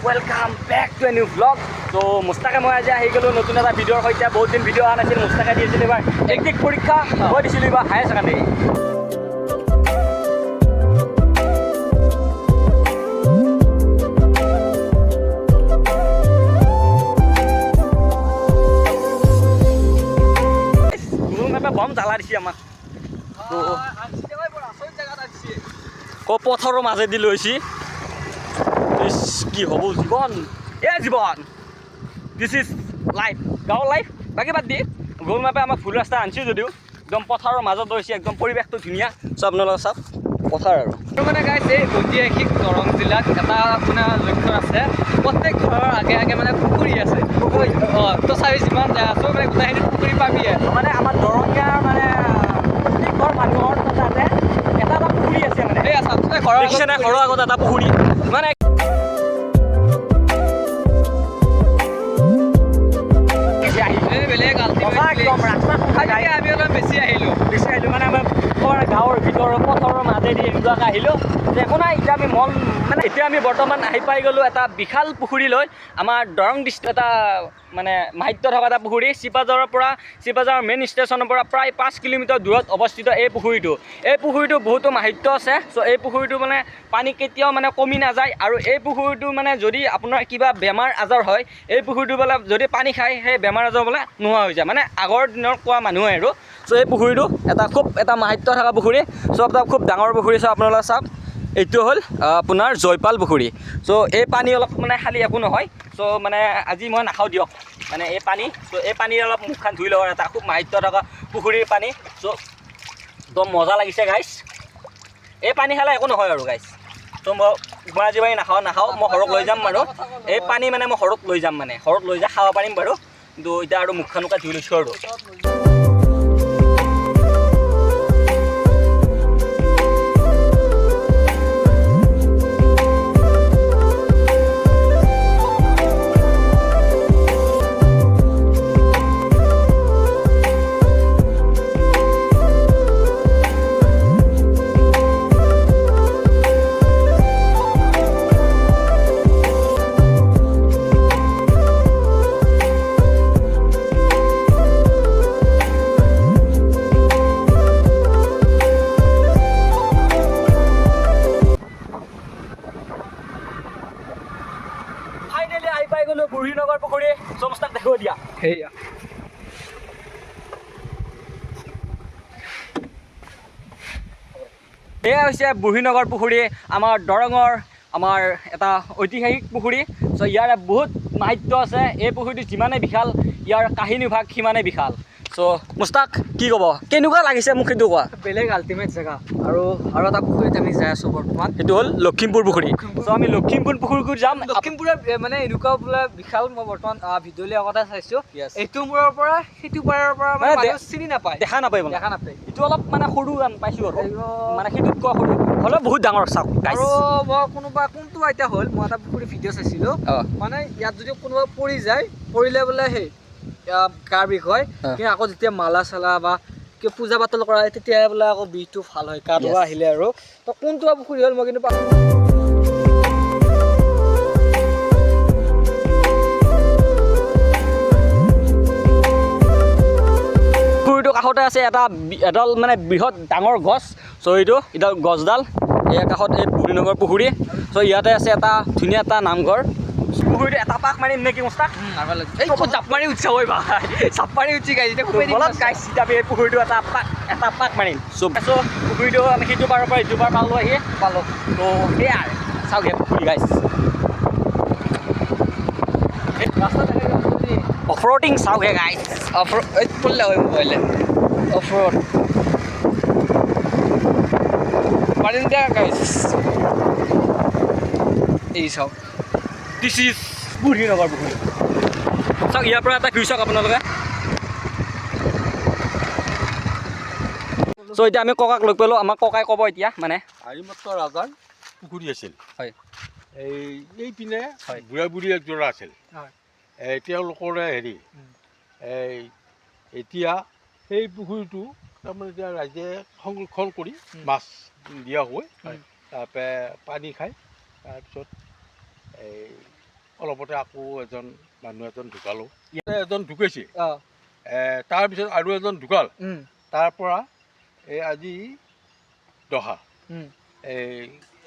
Welcome back to a new vlog. So Mustaka মই আজি আহি গলো নতুন এটা ভিডিওৰ সৈতে বহুত দিন ভিডিও অহা নাছিল মুস্তাকা দিছিল এবাৰ একদিক পৰীক্ষা মই দিছিলো এবাৰ হায়াৰ সেকেন্ডাৰী গুৰু মেপে বম জ্বালা দিছি আমাক তো কো পথৰৰ মাজেদি লৈছি কি হ'ব জীৱন জীবন দিস ইজ লাইফ গাঁৱৰ লাইফ বাকী বাদ দি গুগল মেপে আমাক ফুল ৰাস্তা আনছি যদিও একদম পথাৰৰ মাজত লৈছে একদম পৰিৱেশটো ধুনীয়া সব আপোনালোকে চাওক পথাৰ আৰু মানে গাইছ এই ঐতিহাসিক দৰং জিলাত এটা মানে লক্ষ্য আছে প্ৰত্যেক ঘৰৰ আগে আগে মানে পুখুৰী আছে পুখুৰী তো চাৰি যিমান যায় আছো মানে গোটেইখিনি পুখুৰী পাবিয়ে মানে আমাৰ দৰঙীয়াৰ মানে প্ৰত্যেক মানুহৰ তাতে এটা পুখুৰী আছে মানে এই আছে ঘৰৰ আগত এটা পুখুৰী মানে বেলেগ আমি অলপ বেছি আহিলোঁ মানে আমাৰ গাঁৱৰ ভিতৰৰ পথৰৰ মাজেদি এনেকুৱাকৈ আহিলোঁ একো নাই এতিয়া আমি মানে এতিয়া আমি বৰ্তমান আহি পাই গ'লোঁ এটা বিশাল পুখুৰী লৈ আমাৰ দৰং ডিষ্ট্ৰিক্ট এটা মানে মাহিত্য থকা এটা পুখুৰী চিপাঝাৰৰ মেইন ষ্টেচনৰ পৰা প্ৰায় 5 কিলোমিটাৰ দূৰত অৱস্থিত এই পুখুৰীটো বহুতো মাহিত্য আছে চ' এই পুখুৰীটো মানে পানী কেতিয়াও মানে কমি নাযায় আৰু এই পুখুৰীটো মানে যদি আপোনাৰ কিবা বেমাৰ আজাৰ হয় এই পুখুৰীটো বোলে যদি পানী খায় সেই বেমাৰ আজাৰ বোলে নোহোৱা হৈ যায় মানে আগৰ দিনৰ কোৱা মানুহে আৰু চ' এই পুখুৰীটো এটা মাহিত্য থকা পুখুৰী চ' এটা খুব ডাঙৰ পুখুৰী চ' আপোনালোকে চাওক এইটো হ'ল আপোনাৰ জয়পাল পুখুৰী চ' এই পানী অলপ মানে খালি একো নহয় চ' মানে আজি মই নাখাওঁ দিয়ক মানে এই পানী চ' এই পানী অলপ মুখখন ধুই লওঁ এটা খুব মাহিত্য থকা পুখুৰীৰ পানী চ' একদম মজা লাগিছে গাইছ এই পানী খালে একো নহয় আৰু গাইছ ত' মই আজি পানী নাখাওঁ মই ঘৰত লৈ যাম বাৰু এই পানী মানে মই ঘৰত লৈ যাম মানে ঘৰত লৈ যাই খাব পাৰিম বাৰু কিন্তু এতিয়া আৰু মুখখনকে ধুই লৈছোঁ আৰু বুঢ়ীনগৰ পুখুৰী সমস্তাক দেখিব দিয়া সেয়া এয়া হৈছে বুঢ়ীনগৰ পুখুৰী আমাৰ দৰঙৰ আমাৰ এটা ঐতিহাসিক পুখুৰী চ' ইয়াৰ বহুত মাহিত্য আছে এই পুখুৰীটো যিমানে বিশাল ইয়াৰ কাহিনী ভাগ সিমানে বিশাল চ' মুস্তাক কি ক'ব কেনেকুৱা লাগিছে মোক সেইটো কোৱা বেলেগ আল্টিমেট জেগা আৰু এটা পুখুৰীত আমি যাই আছোঁ বৰ্তমান সেইটো হ'ল লখিমপুৰ পুখুৰী চ' আমি লখিমপুৰ পুখুৰীত যাম লখিমপুৰৰ মানে এনেকুৱা বোলে বিশাল মই বৰ্তমান ভিডিঅ'লৈ আগতে চাইছোঁ এইটো মূৰৰ পৰা সেইটো পাৰৰ পৰা মানে চিনি নাপায় দেখা নাপায় এইটো অলপ মানে সৰু পাইছোঁ আৰু মানে সেইটোত কোৱা সৰু হ'লেও বহুত ডাঙৰ চাওক আৰু মই কোনটো এতিয়া হ'ল মই এটা পুখুৰী ভিডিঅ' চাইছিলোঁ মানে ইয়াত যদি কোনোবা পৰি যায় পৰিলে বোলে সেই গাৰ বিষ হয় কিন্তু আকৌ যেতিয়া মালা চালা বা কিবা পূজা পাতল কৰা হয় তেতিয়া বোলে আকৌ বিষটো ভাল হয় গা ধোৱা আহিলে আৰু তো কোনটো পুখুৰী হ'ল মই কিন্তু পুখুৰীটোৰ কাষতে আছে এডাল মানে বৃহৎ ডাঙৰ গছ চ' এইডাল গছডাল ইয়াৰ কাষত এই বুঢ়ীনগৰ পুখুৰী চ' ইয়াতে আছে এটা ধুনীয়া এটা নামঘৰ পুখুৰীটো এটা পাক মাৰিম নেকি মুস্তাক এই জাপ মাৰি উঠিছে ঐ ভাই জাপ মাৰি উঠি গাইছ এই পুখুৰীটো এটা পাক মাৰিম চ' পুখুৰীটো আমি সিটো পাৰৰ পৰা ইটো পাৰ পালোঁ তো সেয়া চাওক এই পুখুৰী গাইছ অফৰোডিং চাওক হে গাইছ পঢ়িলে হয় মোবাইলে অফৰোড পাৰিম দিয়া গাইছ এই চাওক দিছ ইজ বুঢ়ীনগৰ পুখুৰী চাওক ইয়াৰ পৰা এটা ভিউ চাওক আপোনালোকে চ' এতিয়া আমি ককাক লগ পালোঁ আমাক ককাই ক'ব এতিয়া মানে আইমাত্ৰ ৰাজাৰ পুখুৰী আছিল হয় এইপিনে বুঢ়া বুঢ়ী একযোৰা আছিল তেওঁলোকৰে হেৰি এতিয়া সেই পুখুৰীটো তাৰমানে এতিয়া ৰাইজে সংৰক্ষণ কৰি মাছ দিয়া হয় তাৰপৰা পানী খায় তাৰপিছত এই অলপতে আকৌ মানুহ এজন ঢুকালোঁ ইয়াতে এজন ঢুকাইছে অঁ তাৰপিছত আৰু এজন ঢুকাল তাৰ পৰা এই আজি দহা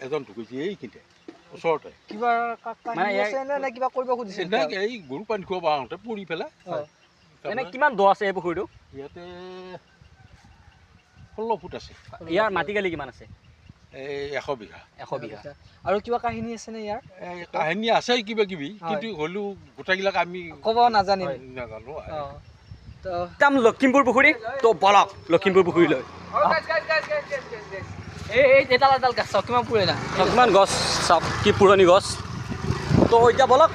এজন ঢুকাইছে এইখিনিতে ওচৰতে কিবা নে কিবা কৰিব খুজিছে এই গৰু পানী খোৱা আহোঁতে পৰি পেলাই এনে কিমান দ আছে এই পুখুৰীটো ইয়াতে 16 ফুট আছে ইয়াৰ মাটিকালি কিমান আছে এই 100 বিঘা আৰু কিবা কাহিনী আছে নে ইয়াৰ কাহিনী আছে কিবা কিবি কিন্তু হ'লেও গোটেইবিলাক আমি ক'ব নাজানিম নাজানো যাম লখিমপুৰ পুখুৰী তো বলক লখিমপুৰ পুখুৰীলৈ এই এডাল গছ চাওক কিমান পুৰণা কিমান গছ চাওক কি পুৰণি গছ তো এতিয়া বলক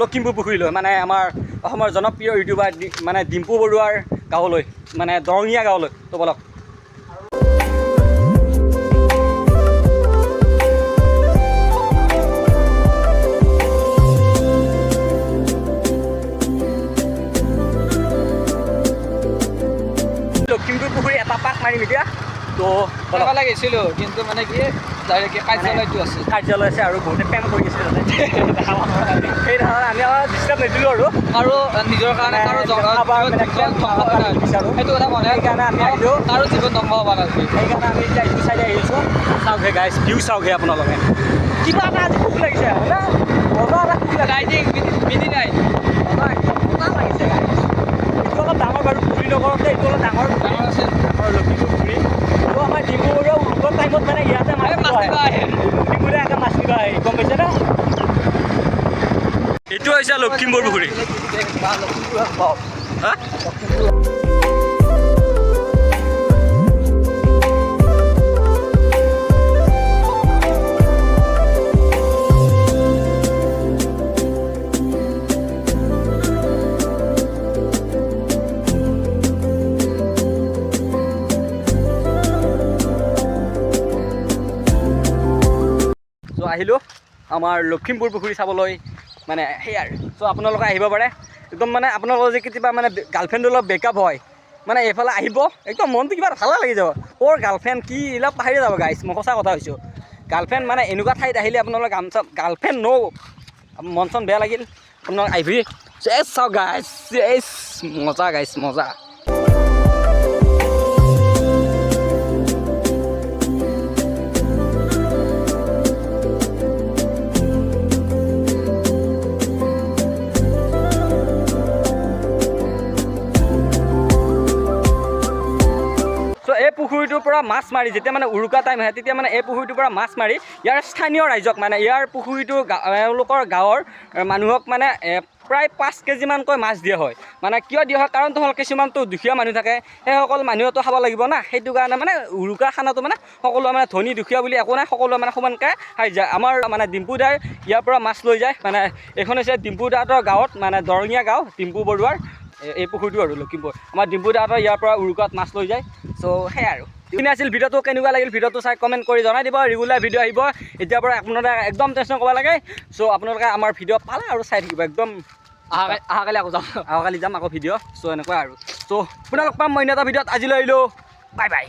লখিমপুৰ পুখুৰীলৈ মানে আমাৰ অসমৰ জনপ্ৰিয় ইউটিউবাৰ মানে ডিম্পু বৰুৱাৰ গাঁৱলৈ মানে দৰঙীয়া গাঁৱলৈ তো বলক লখিমপুৰ পুখুৰী এটা পাক মাৰিম এতিয়া তো বলক লাগিছিলোঁ কিন্তু মানে কি কাৰ্যালয়টো আছে কাৰ্যালয় আছে আৰু বহুতে প্ৰেম কৰি আছে তাতে সেইধৰণে আমি ডিষ্টাৰ্ব নিদিলোঁ আৰু নিজৰ কাৰণে সেইটো কথা মনে সেইকাৰণে আমি আহিলোঁ আৰু জীৱন ধ্বংস হ'ব নালাগে সেইকাৰণে আমি এতিয়া এইটো চাইডে আহিছোঁ চাওকহে গাইছ ভিউ চাওকহে আপোনালোকে কিবা এটা আজি খুব লাগিছে মজা এটা খুব লাগিছে মিনি নাই মজা লাগিছে এইটো অলপ ডাঙৰ বাৰু পুখুৰী নগৰতে এইটো অলপ ডাঙৰ আছে ডাঙৰ লখিমপুৰ পুখুৰী আৰু আমাৰ ডিম্পু বৰুৱা উৰুকৰ টাইমত মানে ইয়াতে মাছ আহে ডিম্পুৰে আগে মাছ দিব আহে গম পাইছে না এইটো হৈছে লখিমপুৰ পুখুৰী হা আহিলোঁ আমাৰ লখিমপুৰ পুখুৰী চাবলৈ মানে সেয়াৰ চ' আপোনালোকে আহিব পাৰে একদম মানে আপোনালোকৰ যে কেতিয়াবা মানে গাৰ্লফ্ৰেণ্ডৰ অলপ ব্ৰেকআপ হয় মানে এইফালে আহিব একদম মনটো কিবা ভালে লাগি যাব ক'ৰ গাৰ্লফ্ৰেণ্ড কি এইবিলাক পাহৰি যাব গাইছ মই সঁচা কথা কৈছোঁ গাৰ্লফ্ৰেণ্ড মানে এনেকুৱা ঠাইত আহিলে আপোনালোকে গাৰ্লফ্ৰেণ্ড মন চন বেয়া লাগিল আপোনালোকে আহিবি চেছ চাওক গাইছ চেছ মজা গাইছ মজা এই পুখুৰীটোৰ পৰা মাছ মাৰি যেতিয়া মানে উৰুকা টাইম আহে তেতিয়া মানে এই পুখুৰীটোৰ পৰা মাছ মাৰি ইয়াৰ স্থানীয় ৰাইজক মানে ইয়াৰ পুখুৰীটো এওঁলোকৰ গাঁৱৰ মানুহক মানে প্ৰায় 5 কেজিমানকৈ মাছ দিয়া হয় মানে কিয় দিয়া হয় কাৰণটো হ'ল কিছুমানতো দুখীয়া মানুহ থাকে সেইসকল মানুহেতো খাব লাগিব না সেইটো কাৰণে মানে উৰুকা খানাটো মানে সকলোৱে মানে ধনী দুখীয়া বুলি একো নাই সকলোৱে মানে সমানকৈ খাই যায় আমাৰ মানে ডিম্পু দাই ইয়াৰ পৰা মাছ লৈ যায় মানে এইখন হৈছে ডিম্পু দাহঁতৰ গাঁৱত মানে দৰঙীয়া গাঁও ডিম্পু বৰুৱাৰ এই পুখুৰীটো আৰু লখিমপুৰ আমাৰ ডিম্পু দাহঁতৰ ইয়াৰ পৰা উৰুকাত মাছ লৈ যায় চ' সেয়াই আৰু কিনে আছিল ভিডিঅ'টো কেনেকুৱা লাগিল ভিডিঅ'টো চাই কমেণ্ট কৰি জনাই দিব ৰেগুলাৰ ভিডিঅ' আহিব এতিয়াৰ পৰা আপোনালোকে একদম টেনশ্যন কৰিব লাগে চ' আপোনালোকে আমাৰ ভিডিঅ' পালে আৰু চাই থাকিব একদম অহাকালি আকৌ যাম অহাকালি যাম আকৌ ভিডিঅ' চ' এনেকুৱা আৰু চ' আপোনালোক পাম মই এটা ভিডিঅ'ত আজিলৈ আহিলোঁ বাই বাই